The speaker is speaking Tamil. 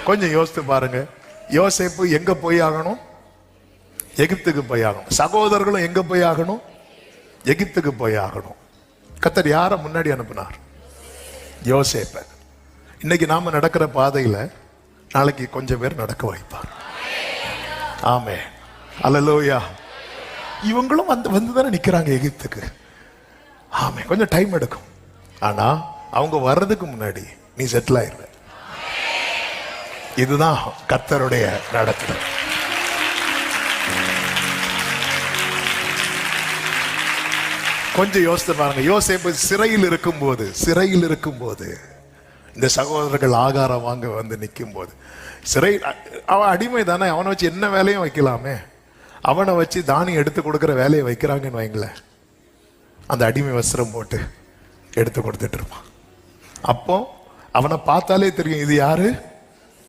கொஞ்சம் யோசித்து பாருங்க. யோசேப்பு எங்க போய் ஆகணும்? எகிப்துக்கு போய் ஆகணும். சகோதரர்களும் எங்க போய் ஆகணும்? எகிப்துக்கு போய் ஆகணும். கர்த்தர் யார முன்னாடி அனுப்பினார்? யோசேப்ப. இன்னைக்கு நாம நடக்கிற பாதையில நாளைக்கு கொஞ்சம் பேர் நடக்க வைப்பார். ஆமே, அல்லேலூயா. இவங்களும் வந்துதானே நிக்கிறாங்க எகிப்துக்கு. ஆமே, கொஞ்சம் டைம் எடுக்கும். ஆனா அவங்க வர்றதுக்கு முன்னாடி நீ செட்டில் ஆயிடுற. இதுதான் கர்த்தருடைய நடத்தை. கொஞ்சம் யோசித்து பாருங்க. யோசேப்பு சிறையில் இருக்கும்போது இந்த சகோதரர்கள் ஆகாரம் வாங்க வந்து நிற்கும் போது, சிறை அவன் அடிமை தானே, அவனை வச்சு என்ன வேலையும் வைக்கலாமே. அவனை வச்சு தானியம் எடுத்து கொடுக்குற வேலையை வைக்கிறாங்கன்னு வைங்களேன். அந்த அடிமை வஸ்திரம் போட்டு எடுத்து கொடுத்துட்டு இருப்பான். அப்போ அவனை பார்த்தாலே தெரியும் இது யாரு?